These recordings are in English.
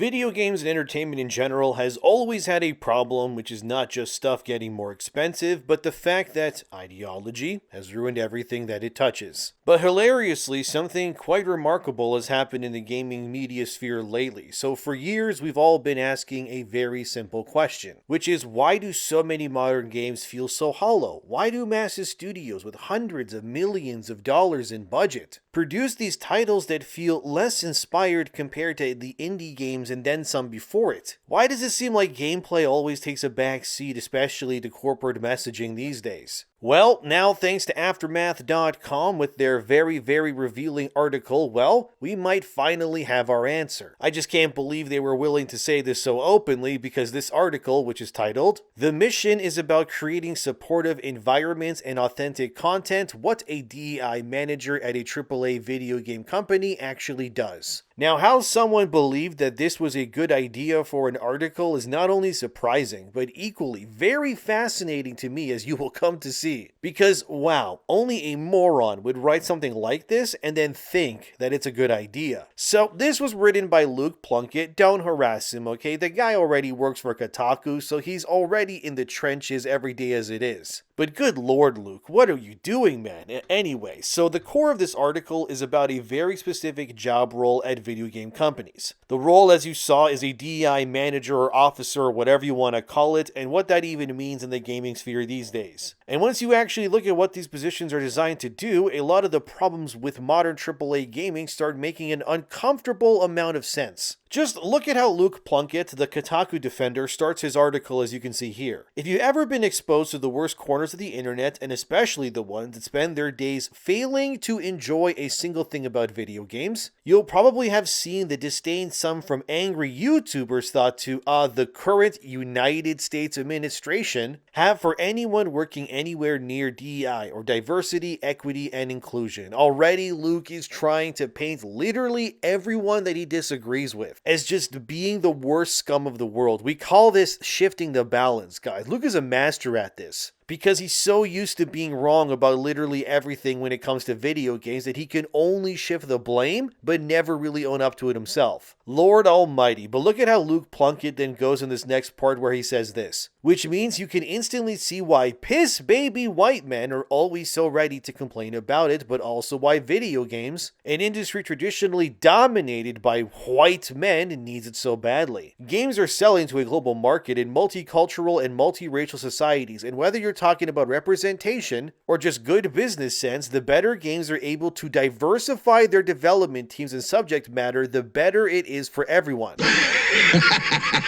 Video games and entertainment in general has always had a problem, which is not just stuff getting more expensive, but the fact that ideology has ruined everything that it touches. But hilariously, something quite remarkable has happened in the gaming media sphere lately. So for years, we've all been asking a very simple question, which is why do so many modern games feel so hollow? Why do massive studios with hundreds of millions of dollars in budget produce these titles that feel less inspired compared to the indie games and then some before it? Why does it seem like gameplay always takes a back seat, especially to corporate messaging these days? Well, now thanks to Aftermath.com with their very revealing article, well, we might finally have our answer. I just can't believe they were willing to say this so openly because this article, which is titled, "The Mission is about creating supportive environments and authentic content, what a DEI manager at a AAA video game company actually does." Now, how someone believed that this was a good idea for an article is not only surprising, but equally very fascinating to me, as you will come to see. Because, wow, only a moron would write something like this and then think that it's a good idea. So, this was written by Luke Plunkett. Don't harass him, okay? The guy already works for Kotaku, so he's already in the trenches every day as it is. But good lord, Luke, what are you doing, man? Anyway, so the core of this article is about a very specific job role at video game companies. The role, as you saw, is a DEI manager or officer or whatever you want to call it, and what that even means in the gaming sphere these days. And once you actually look at what these positions are designed to do, a lot of the problems with modern AAA gaming start making an uncomfortable amount of sense. Just look at how Luke Plunkett, the Kotaku defender, starts his article as you can see here. If you've ever been exposed to the worst corners of the internet, and especially the ones that spend their days failing to enjoy a single thing about video games, you'll probably have seen the disdain some from angry YouTubers thought to the current United States administration have for anyone working anywhere near DEI or diversity, equity, and inclusion. Already, Luke is trying to paint literally everyone that he disagrees with as just being the worst scum of the world. We call this shifting the balance, guys. Luke is a master at this, because he's so used to being wrong about literally everything when it comes to video games that he can only shift the blame, but never really own up to it himself. Lord almighty, but look at how Luke Plunkett then goes in this next part where he says this, which means you can instantly see why piss baby white men are always so ready to complain about it, but also why video games, an industry traditionally dominated by white men, needs it so badly. Games are selling to a global market in multicultural and multiracial societies, and whether you're talking about representation or just good business sense, the better games are able to diversify their development teams and subject matter, the better it is for everyone.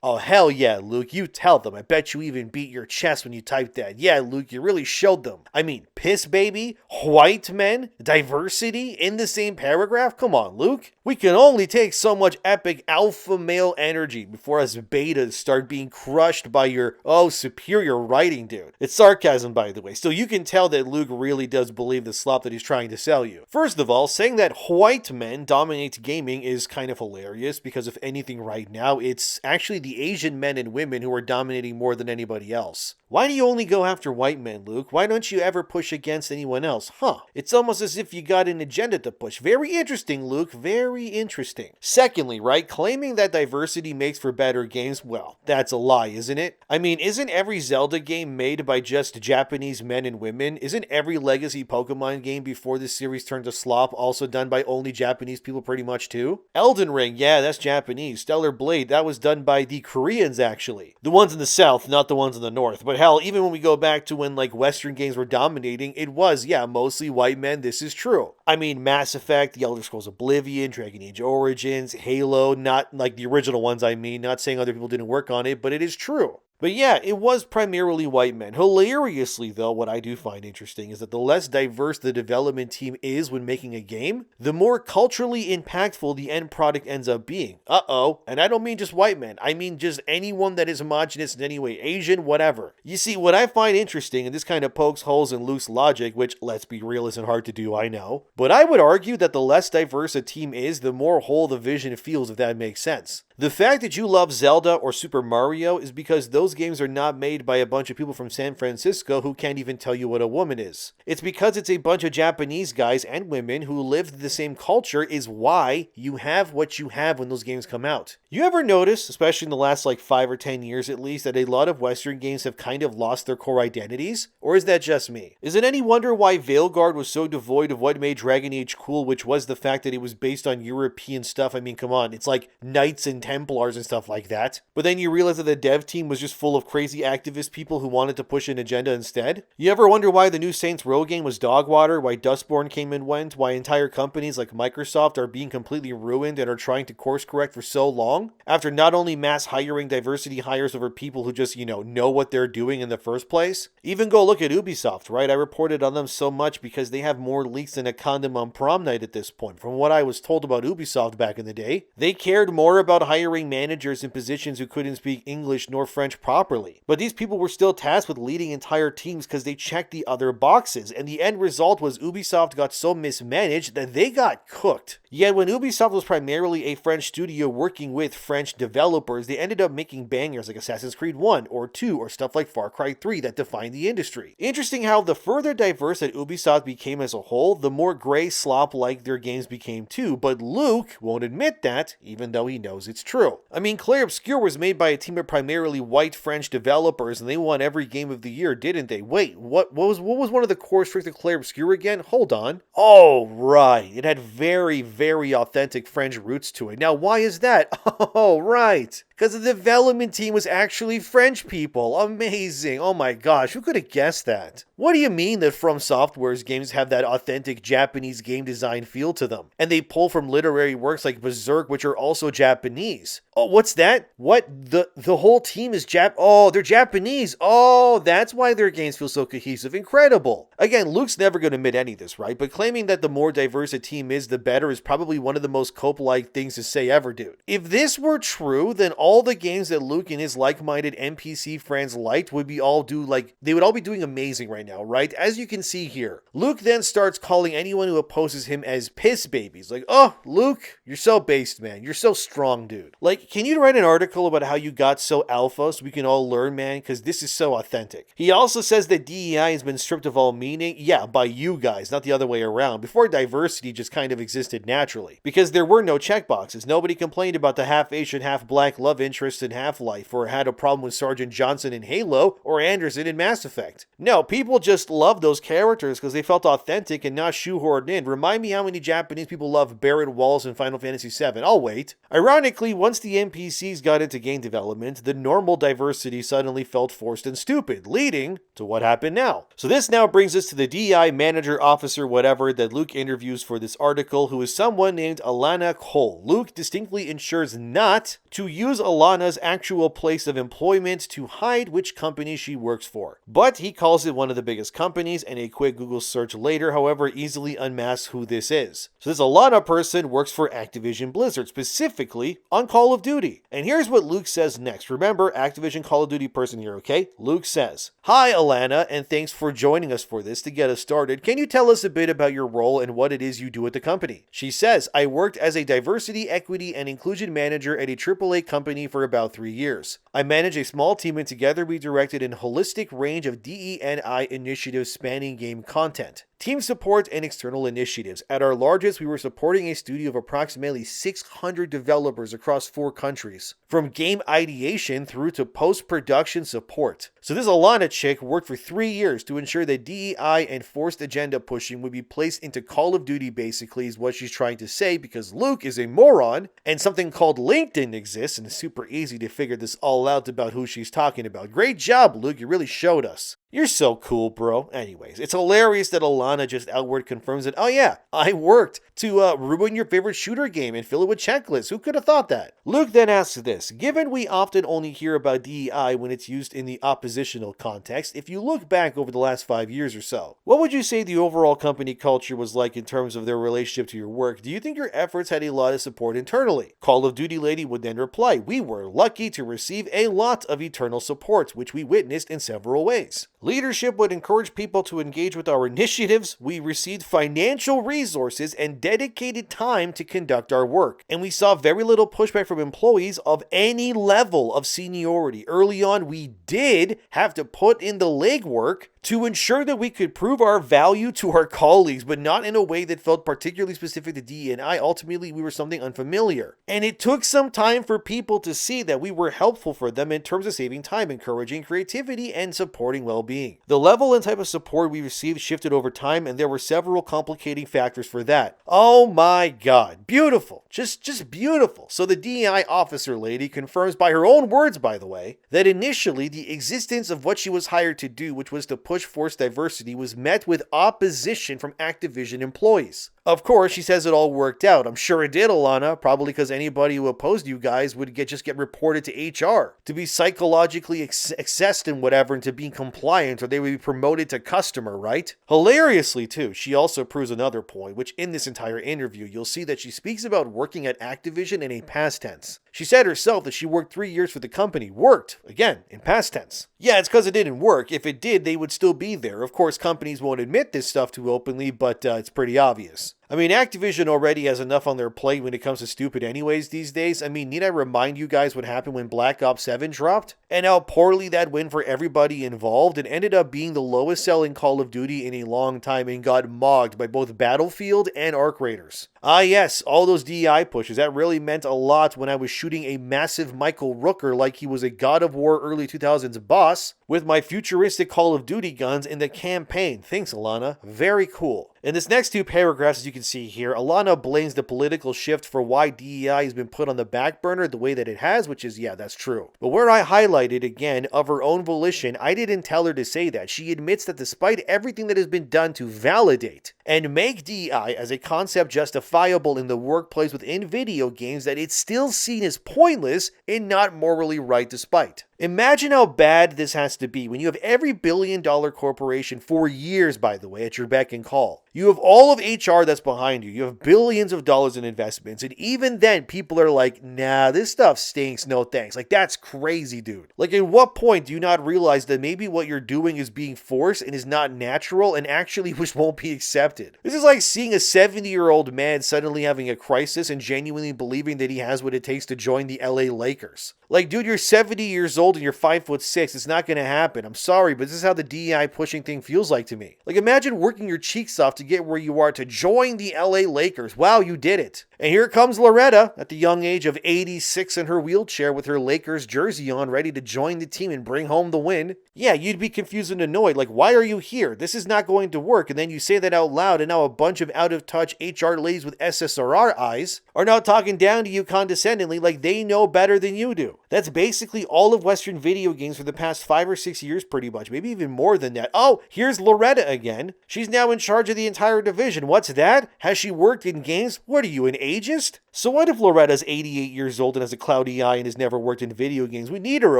Oh, hell yeah, Luke, you tell them. I bet you even beat your chest when you typed that. Yeah, Luke, you really showed them. I mean, piss baby, white men, diversity in the same paragraph? Come on, Luke. We can only take so much epic alpha male energy before us betas start being crushed by your, superior writing, dude. It's sarcasm, by the way. So you can tell that Luke really does believe the slop that he's trying to sell you. First of all, saying that white men dominate gaming is kind of hilarious, because if anything right now, it's actually the Asian men and women who are dominating more than anybody else. Why do you only go after white men, Luke? Why don't you ever push against anyone else? It's almost as if you got an agenda to push. Very interesting, Luke. Very interesting. Secondly, right, claiming that diversity makes for better games, well, that's a lie, isn't it? I mean, isn't every Zelda game made by just Japanese men and women? Isn't every legacy Pokemon game before this series turned to slop also done by only Japanese people pretty much too? Elden Ring, yeah, that's Japanese. Stellar Blade, that was done by the Koreans actually. The ones in the south, not the ones in the north. But hell, even when we go back to when Western games were dominating, it was, mostly white men. This is true. I mean, Mass Effect, The Elder Scrolls Oblivion, Dragon Age Origins, Halo, not like the original ones I mean, not saying other people didn't work on it, but it is true. But yeah, it was primarily white men. Hilariously though, what I do find interesting is that the less diverse the development team is when making a game, the more culturally impactful the end product ends up being. And I don't mean just white men, I mean just anyone that is homogenous in any way, Asian, whatever. You see, what I find interesting, and this kind of pokes holes in Luke's logic, which, let's be real, isn't hard to do, I know, but I would argue that the less diverse a team is, the more whole the vision feels, if that makes sense. The fact that you love Zelda or Super Mario is because those games are not made by a bunch of people from San Francisco who can't even tell you what a woman is. It's because it's a bunch of Japanese guys and women who lived the same culture is why you have what you have when those games come out. You ever notice, especially in the last like 5 or 10 years at least, that a lot of Western games have kind of lost their core identities? Or is that just me? Is it any wonder why Veilguard was so devoid of what made Dragon Age cool, which was the fact that it was based on European stuff? I mean, come on, it's like Knights and Templars and stuff like that. But then you realize that the dev team was just full of crazy activist people who wanted to push an agenda instead? You ever wonder why the new Saints Row game was dog water, why Dustborn came and went, why entire companies like Microsoft are being completely ruined and are trying to course correct for so long? After not only mass hiring diversity hires over people who just, know what they're doing in the first place. Even go look at Ubisoft, right? I reported on them so much because they have more leaks than a condom on prom night at this point. From what I was told about Ubisoft back in the day, they cared more about hiring managers in positions who couldn't speak English nor French properly. But these people were still tasked with leading entire teams because they checked the other boxes, and the end result was Ubisoft got so mismanaged that they got cooked. Yet when Ubisoft was primarily a French studio working with French developers, they ended up making bangers like Assassin's Creed 1 or 2 or stuff like Far Cry 3 that defined the industry. Interesting how the further diverse that Ubisoft became as a whole, the more gray slop-like their games became too, but Luke won't admit that, even though he knows it's true. I mean, Clair Obscur was made by a team of primarily white French developers, and they won every game of the year, didn't they? Wait, what was one of the core strengths of Clair Obscur again? Hold on. Oh, right. It had very authentic French roots to it. Now, why is that? Oh, right. Because the development team was actually French people. Amazing. Oh my gosh, who could have guessed that? What do you mean that From Software's games have that authentic Japanese game design feel to them? And they pull from literary works like Berserk, which are also Japanese. Oh, what's that? What? The whole team is Oh, they're Japanese. Oh, that's why their games feel so cohesive. Incredible. Again, Luke's never going to admit any of this, right? But claiming that the more diverse a team is, the better is probably one of the most Cope-like things to say ever, dude. If this were true, then all the games that Luke and his like-minded NPC friends liked would be all they would all be doing amazing right now, right? As you can see here, Luke then starts calling anyone who opposes him as piss babies. Like, oh, Luke, you're so based, man. You're so strong, dude. Like, can you write an article about how you got so alpha so we can all learn, man? Because this is so authentic. He also says that DEI has been stripped of all meaning. Yeah, by you guys, not the other way around. Before diversity just kind of existed naturally. Because there were no checkboxes. Nobody complained about the half-Asian, half-black love interest in Half-Life, or had a problem with Sergeant Johnson in Halo, or Anderson in Mass Effect. No, people just loved those characters because they felt authentic and not shoehorned in. Remind me how many Japanese people love Barrett Wallace in Final Fantasy VII. I'll wait. Ironically, once the NPCs got into game development, the normal diversity suddenly felt forced and stupid, leading to what happened now. So this now brings us to the DI manager, officer, whatever, that Luke interviews for this article, who is someone named Alana Cole. Luke distinctly ensures not to use Alana's actual place of employment to hide which company she works for. But he calls it one of the biggest companies, and a quick Google search later, however, easily unmasks who this is. So this Alana person works for Activision Blizzard, specifically on Call of Duty. And here's what Luke says next. Remember, Activision Call of Duty person here, okay? Luke says, "Hi, Alana, and thanks for joining us for this. To get us started, can you tell us a bit about your role and what it is you do at the company?" She says, "I worked as a diversity, equity, and inclusion manager at a AAA company for about 3 years. I manage a small team, and together we directed an holistic range of DE&I initiatives spanning game content, team support, and external initiatives. At our largest, we were supporting a studio of approximately 600 developers across 4 countries, from game ideation through to post-production support." So this Alana chick worked for 3 years to ensure that DEI and forced agenda pushing would be placed into Call of Duty, basically, is what she's trying to say, because Luke is a moron, and something called LinkedIn exists, and it's super easy to figure this all out about who she's talking about. Great job, Luke. You really showed us. You're so cool, bro. Anyways, it's hilarious that Alana just outward confirms that, oh yeah, I worked to ruin your favorite shooter game and fill it with checklists. Who could have thought that? Luke then asks this, given we often only hear about DEI when it's used in the oppositional context, if you look back over the last 5 years or so, what would you say the overall company culture was like in terms of their relationship to your work? Do you think your efforts had a lot of support internally? Call of Duty lady would then reply, we were lucky to receive a lot of eternal support, which we witnessed in several ways. Leadership would encourage people to engage with our initiatives. We received financial resources and dedicated time to conduct our work. And we saw very little pushback from employees of any level of seniority. Early on, we did have to put in the legwork to ensure that we could prove our value to our colleagues, but not in a way that felt particularly specific to DE&I. Ultimately, we were something unfamiliar. And it took some time for people to see that we were helpful for them in terms of saving time, encouraging creativity, and supporting well-being. The level and type of support we received shifted over time, and there were several complicating factors for that. Oh my god, beautiful. Just beautiful. So the DEI officer lady confirms, by her own words by the way, that initially the existence of what she was hired to do, which was to push force diversity, was met with opposition from Activision employees. Of course, she says it all worked out. I'm sure it did, Alana, probably because anybody who opposed you guys would just get reported to HR, to be psychologically assessed and whatever, and to be compliant, or they would be promoted to customer, right? Hilariously, too, she also proves another point, which in this entire interview, you'll see that she speaks about working at Activision in a past tense. She said herself that she worked 3 years for the company. Worked, again, in past tense. Yeah, it's because it didn't work. If it did, they would still be there. Of course, companies won't admit this stuff too openly, but it's pretty obvious. I mean, Activision already has enough on their plate when it comes to stupid anyways these days. I mean, need I remind you guys what happened when Black Ops 7 dropped? And how poorly that went for everybody involved, and ended up being the lowest selling Call of Duty in a long time and got mogged by both Battlefield and Arc Raiders. Ah yes, all those DEI pushes, that really meant a lot when I was shooting a massive Michael Rooker like he was a God of War early 2000s boss with my futuristic Call of Duty guns in the campaign. Thanks, Alana. Very cool. In this next two paragraphs, as you can see here, Alana blames the political shift for why DEI has been put on the back burner the way that it has, which is, yeah, that's true. But where I highlighted, again, of her own volition, I didn't tell her to say that. She admits that despite everything that has been done to validate and make DEI as a concept justifiable in the workplace within video games, that it's still seen as pointless and not morally right despite. Imagine how bad this has to be when you have every billion-dollar corporation, for years by the way, at your beck and call. You have all of HR that's behind you. You have billions of dollars in investments. And even then, people are like, nah, this stuff stinks, no thanks. Like, that's crazy, dude. Like, at what point do you not realize that maybe what you're doing is being forced and is not natural and actually which won't be accepted? This is like seeing a 70-year-old man suddenly having a crisis and genuinely believing that he has what it takes to join the LA Lakers. Like, dude, you're 70 years old and you're 5'6". It's not going to happen. I'm sorry, but this is how the DEI pushing thing feels like to me. Like, imagine working your cheeks off to get where you are to join the LA Lakers. Wow, you did it. And here comes Loretta at the young age of 86 in her wheelchair with her Lakers jersey on, ready to join the team and bring home the win. Yeah, you'd be confused and annoyed. Like, why are you here? This is not going to work. And then you say that out loud, and now a bunch of out-of-touch HR ladies with SSRR eyes are now talking down to you condescendingly like they know better than you do. That's basically all of Western video games for the past 5 or 6 years pretty much, maybe even more than that. Oh, here's Loretta again. She's now in charge of the entire division. What's that? Has she worked in games? What are you, an ageist? So what if Loretta's 88 years old and has a cloudy eye and has never worked in video games? We need her,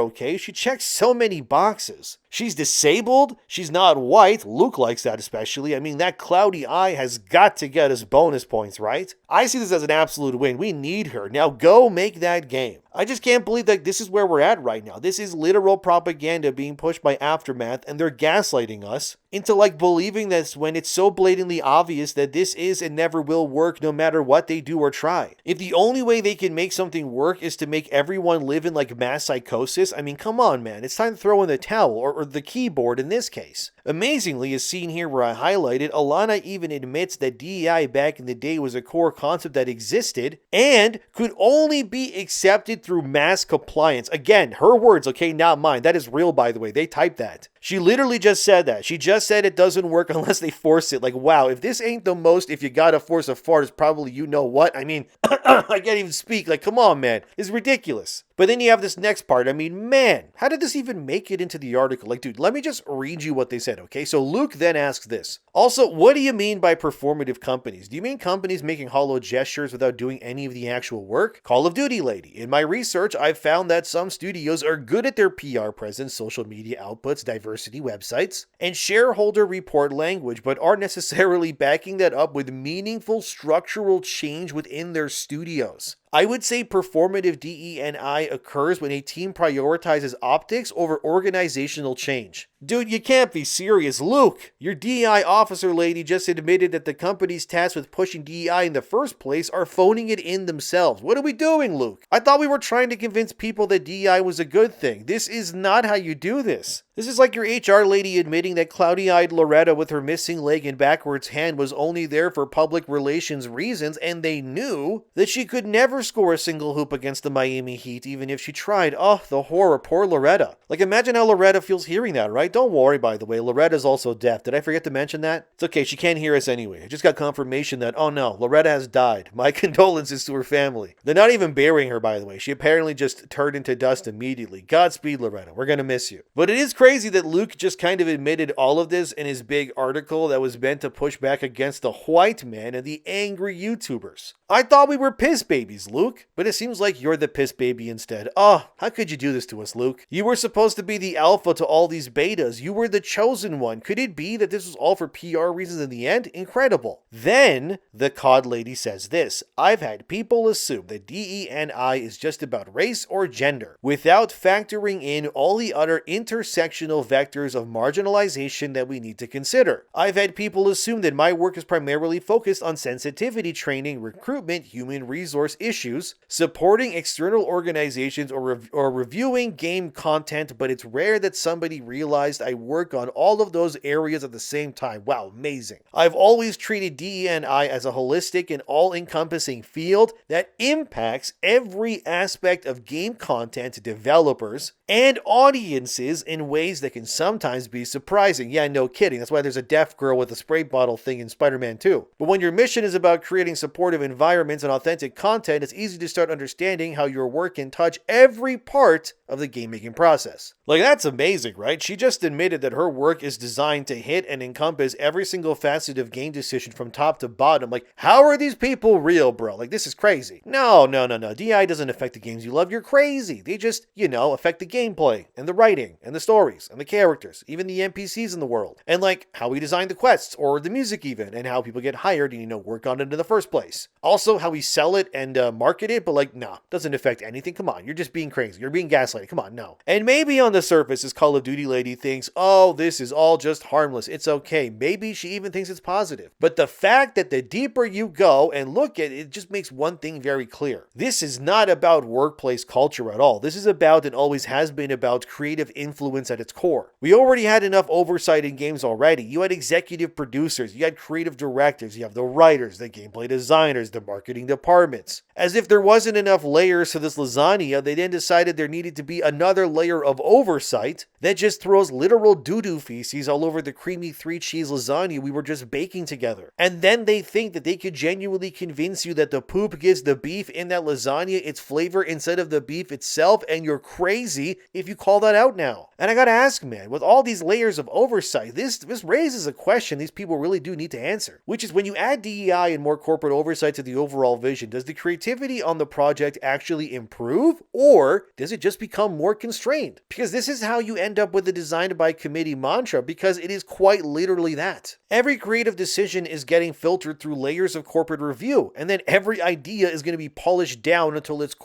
okay? She checks so many boxes. She's disabled. She's not white. Luke likes that especially. I mean, that cloudy eye has got to get us bonus points, right? I see this as an absolute win. We need her. Now go make that game. I just can't believe that this is where we're at right now. This is literal propaganda being pushed by Aftermath, and they're gaslighting us into like believing this when it's so blatantly obvious that this is and never will work no matter what they do or try. If the only way they can make something work is to make everyone live in like mass psychosis, I mean, come on, man. It's time to throw in the towel, or the keyboard in this case. Amazingly, as seen here where I highlighted, Alana even admits that DEI back in the day was a core concept that existed and could only be accepted through mass compliance. Again, her words, okay, not mine. That is real, by the way. They typed that. She literally just said that. She just said it doesn't work unless they force it. Like, wow, if this ain't the most, if you gotta force a fart, it's probably you know what. I mean, I can't even speak. Like, come on, man. It's ridiculous. But then you have this next part. I mean, man, how did this even make it into the article? Like, dude, let me just read you what they said, okay? So Luke then asks this. Also, what do you mean by performative companies? Do you mean companies making hollow gestures without doing any of the actual work? Call of Duty lady. In my research, I've found that some studios are good at their PR presence, social media outputs, diversity websites, and shareholder report language, but aren't necessarily backing that up with meaningful structural change within their studios. I would say performative DE&I occurs when a team prioritizes optics over organizational change. Dude, you can't be serious. Luke, your DEI officer lady just admitted that the companies tasked with pushing DEI in the first place are phoning it in themselves. What are we doing, Luke? I thought we were trying to convince people that DEI was a good thing. This is not how you do this. This is like your HR lady admitting that cloudy-eyed Loretta with her missing leg and backwards hand was only there for public relations reasons, and they knew that she could never score a single hoop against the Miami Heat even if she tried. Oh, the horror. Poor Loretta. Like, imagine how Loretta feels hearing that, right? Don't worry, by the way. Loretta's also deaf. Did I forget to mention that? It's okay. She can't hear us anyway. I just got confirmation that, oh no, Loretta has died. My condolences to her family. They're not even burying her, by the way. She apparently just turned into dust immediately. Godspeed, Loretta. We're gonna miss you. But it is crazy that Luke just kind of admitted all of this in his big article that was meant to push back against the white man and the angry YouTubers. I thought we were piss babies, Luke, but it seems like you're the piss baby instead. Oh, how could you do this to us, Luke? You were supposed to be the alpha to all these betas. You were the chosen one. Could it be that this was all for PR reasons in the end? Incredible. Then the COD lady says this: I've had people assume that DE&I is just about race or gender, without factoring in all the other intersectional vectors of marginalization that we need to consider. I've had people assume that my work is primarily focused on sensitivity training, recruitment, human resource issues, supporting external organizations, or reviewing game content, but it's rare that somebody realized I work on all of those areas at the same time. Wow, amazing. I've always treated DE&I as a holistic and all-encompassing field that impacts every aspect of game content developers and audiences in ways that can sometimes be surprising. Yeah, no kidding. That's why there's a deaf girl with a spray bottle thing in Spider-Man 2. But when your mission is about creating supportive environments and authentic content, it's easy to start understanding how your work can touch every part of the game making process. Like, that's amazing, right? She just admitted that her work is designed to hit and encompass every single facet of game decision from top to bottom. Like, how are these people real, bro? Like, this is crazy. No. DI doesn't affect the games you love. You're crazy. They just, affect the gameplay and the writing and the stories and the characters, even the NPCs in the world. And like how we design the quests or the music even, and how people get hired and, work on it in the first place. Also, how we sell it and market it, but like, nah, doesn't affect anything. Come on, you're just being crazy. You're being gaslighted. Come on, no. And maybe on the surface, this Call of Duty lady thinks, oh, this is all just harmless. It's okay. Maybe she even thinks it's positive. But the fact that the deeper you go and look at it, it just makes one thing very clear. This is not about workplace culture at all. This is about, and always has been about, creative influence at its core. We already had enough oversight in games already. You had executive producers, you had creative directors, you have the writers, the gameplay designers, the marketing departments. As if there wasn't enough layers to this lasagna, they then decided there needed to be another layer of oversight that just throws literal doo-doo feces all over the creamy 3-cheese lasagna we were just baking together. And then they think that they could genuinely convince you that the poop gives the beef in that lasagna its flavor instead of the beef itself, and you're crazy if you call that out now. And I gotta ask, man, with all these layers of oversight, this raises a question these people really do need to answer, which is, when you add DEI and more corporate oversight to the overall vision, does the creativity on the project actually improve, or does it just become more constrained? Because this is how you end up with the design by committee mantra, because it is quite literally that. Every creative decision is getting filtered through layers of corporate review, and then every idea is going to be polished down until it's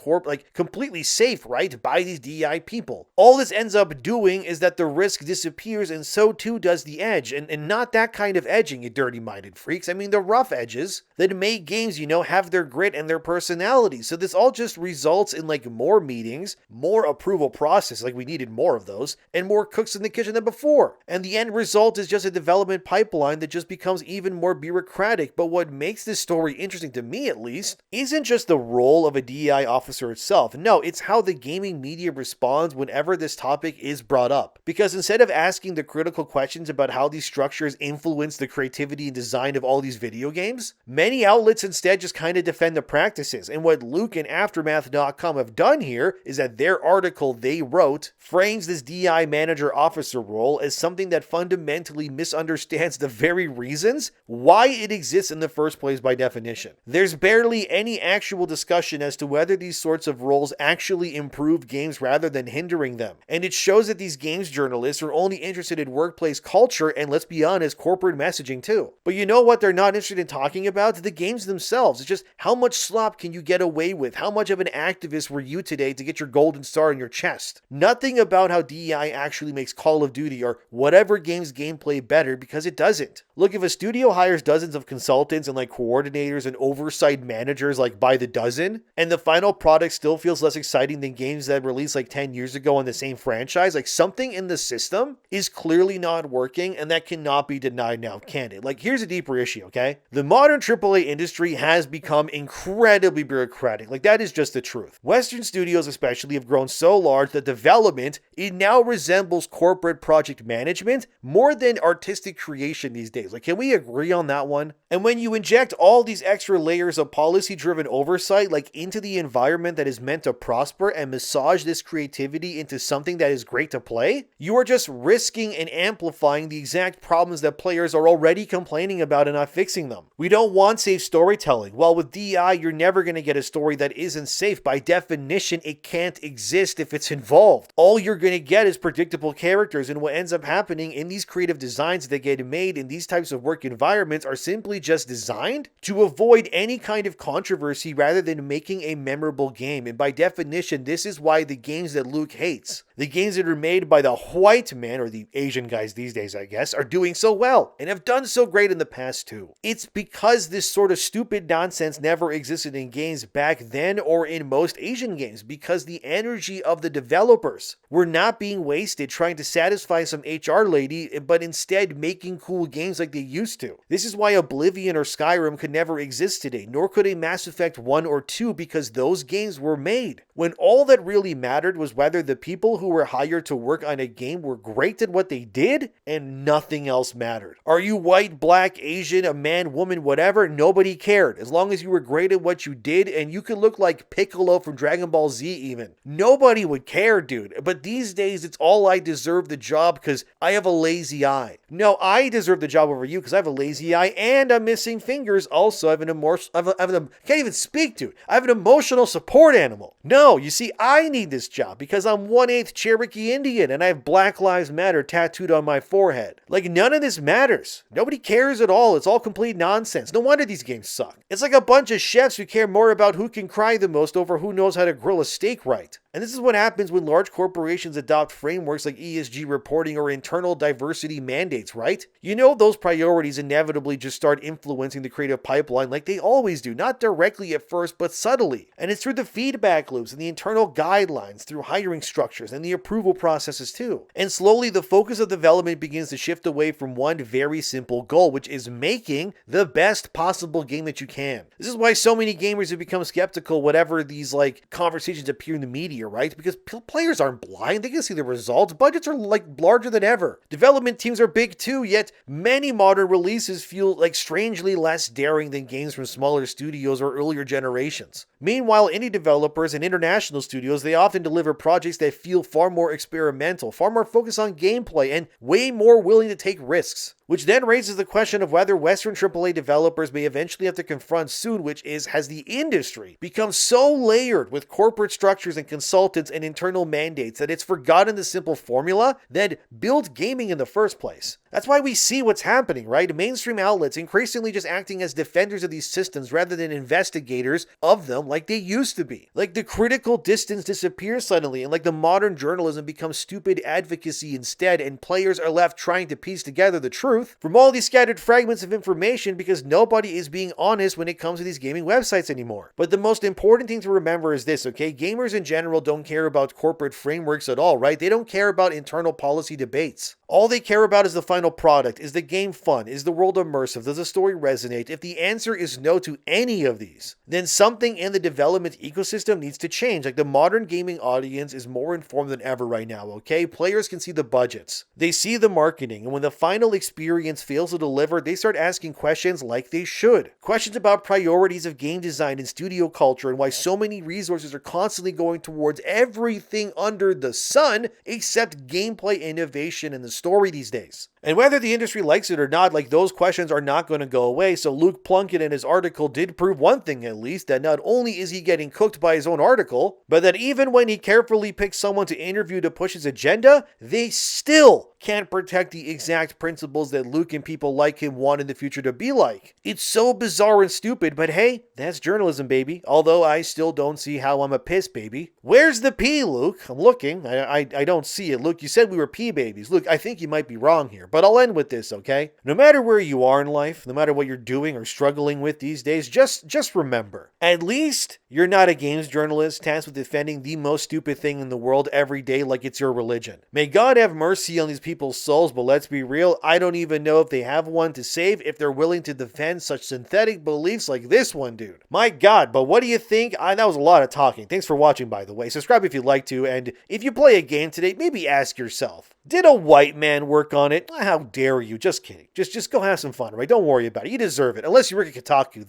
completely safe, right, by these DEI people. All this ends up doing is that the risk disappears, and so too does the edge, and not that kind of edging, you dirty-minded freaks. I mean the rough edges that make games, have their grit and their personality. So this all just results in more meetings, more approval process, we needed more of those, and more cooks in the kitchen than before. And the end result is just a development pipeline that just becomes even more bureaucratic. But what makes this story interesting, to me at least, isn't just the role of a DEI officer itself. No, it's how the gaming media responds whenever this topic is brought up. Because instead of asking the critical questions about how these structures influence the creativity and design of all these video games, many outlets instead just kind of defend the practices. And what Luke and Aftermath.com have done here is that their article they wrote frames this DI manager officer role as something that fundamentally misunderstands the very reasons why it exists in the first place by definition. There's barely any actual discussion as to whether these sorts of roles actually improve games rather than hindering them. And it shows that these games journalists are only interested in workplace culture and, let's be honest, corporate messaging too. But you know what they're not interested in talking about? The games themselves. It's just how much slop can you get away with? How much of an activist were you today to get your golden star in your chest? Nothing about how DEI actually makes Call of Duty or whatever game's gameplay better, because it doesn't. Look, if a studio hires dozens of consultants and coordinators and oversight managers by the dozen, and the final product still feels less exciting than games that released 10 years ago on the same franchise, something in the system is clearly not working, and that cannot be denied now, can it? Here's a deeper issue, okay? The modern AAA industry has become incredibly bureaucratic. That is just the truth. Western studios especially have grown so large that development, it now resembles corporate project management more than artistic creation these days. Can we agree on that one? And when you inject all these extra layers of policy-driven oversight into the environment that is meant to prosper and massage this creativity into something that is great to play, you are just risking and amplifying the exact problems that players are already complaining about and not fixing them. We don't want safe storytelling. Well, with DEI, you're never going to get a story that isn't safe. By definition, it can't exist if it's involved. All you're going to get is predictable characters, and what ends up happening in these creative designs that get made in these types of work environments are simply just designed to avoid any kind of controversy rather than making a memorable game. And by definition, this is why the games that Luke hates, the games that are made by the white man, or the Asian guys these days, I guess, are doing so well and have done so great in the past too. It's because this sort of stupid nonsense never existed in games back then or in most Asian games, because the energy of the developers were not being wasted trying to satisfy some HR lady, but instead making cool games like they used to. This is why Oblivion or Skyrim could never exist today, nor could a Mass Effect 1 or 2, because those games were made when all that really mattered was whether the people who were hired to work on a game were great at what they did, and nothing else mattered. Are you white, black, Asian, a man, woman, whatever? Nobody cared. As long as you were great at what you did and you could look like Piccolo from Dragon Ball Z even. Nobody would care, dude. But these days, it's all I deserve the job because I have a lazy eye. No, I deserve the job over you because I have a lazy eye and I'm missing fingers. Also, I have can't even speak, dude. I have an emotional support animal. No, you see, I need this job because I'm 1/8 Cherokee Indian and I have Black Lives Matter tattooed on my forehead. None of this matters. Nobody cares at all. It's all complete nonsense. No wonder these games suck. It's like a bunch of chefs who care more about who can cry the most over who knows how to grill a steak right. And this is what happens when large corporations adopt frameworks like ESG reporting or internal diversity mandates, right? You know those priorities inevitably just start influencing the creative pipeline like they always do, not directly at first, but subtly. And it's through the feedback loops and the internal guidelines, through hiring structures and the approval processes too. And slowly the focus of development begins to shift away from one very simple goal, which is making the best possible game that you can. This is why so many gamers have become skeptical whenever these conversations appear in the media, right? Because players aren't blind. They can see the results. Budgets are larger than ever. Development teams are big too, yet many modern releases feel strangely less daring than games from smaller studios or earlier generations. Meanwhile, indie developers and international studios, they often deliver projects that feel far more experimental, far more focused on gameplay, and way more willing to take risks. Which then raises the question of whether Western AAA developers may eventually have to confront soon, which is, has the industry become so layered with corporate structures and consultants and internal mandates that it's forgotten the simple formula that built gaming in the first place? That's why we see what's happening, right? Mainstream outlets increasingly just acting as defenders of these systems rather than investigators of them like they used to be. The critical distance disappears suddenly, and the modern journalism becomes stupid advocacy instead, and players are left trying to piece together the truth from all these scattered fragments of information because nobody is being honest when it comes to these gaming websites anymore. But the most important thing to remember is this, okay? Gamers in general don't care about corporate frameworks at all, right? They don't care about internal policy debates. All they care about is the final product. Is the game fun? Is the world immersive? Does the story resonate? If the answer is no to any of these, then something in the the development ecosystem needs to change. Like, the modern gaming audience is more informed than ever right now, okay? Players can see the budgets. They see the marketing, and when the final experience fails to deliver, they start asking questions like they should. Questions about priorities of game design and studio culture and why so many resources are constantly going towards everything under the sun except gameplay innovation and the story these days. And whether the industry likes it or not, like, those questions are not going to go away. So Luke Plunkett in his article did prove one thing at least, that not only is he getting cooked by his own article, but that even when he carefully picks someone to interview to push his agenda, they still can't protect the exact principles that Luke and people like him want in the future to be like. It's so bizarre and stupid, but hey, that's journalism, baby. Although I still don't see how I'm a piss baby. Where's the P, Luke? I'm looking. I don't see it. Luke, you said we were P babies. Luke, I think you might be wrong here, but I'll end with this, okay? No matter where you are in life, no matter what you're doing or struggling with these days, just remember, at least you're not a games journalist tasked with defending the most stupid thing in the world every day like it's your religion. May God have mercy on these people's souls, but let's be real, I don't even know if they have one to save if they're willing to defend such synthetic beliefs like this one, dude. My God, but what do you think? That was a lot of talking. Thanks for watching, by the way. Subscribe if you'd like to, and if you play a game today, maybe ask yourself, did a white man work on it? How dare you? Just kidding. Just go have some fun, right? Don't worry about it. You deserve it. Unless you work at Kotaku,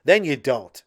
then you don't.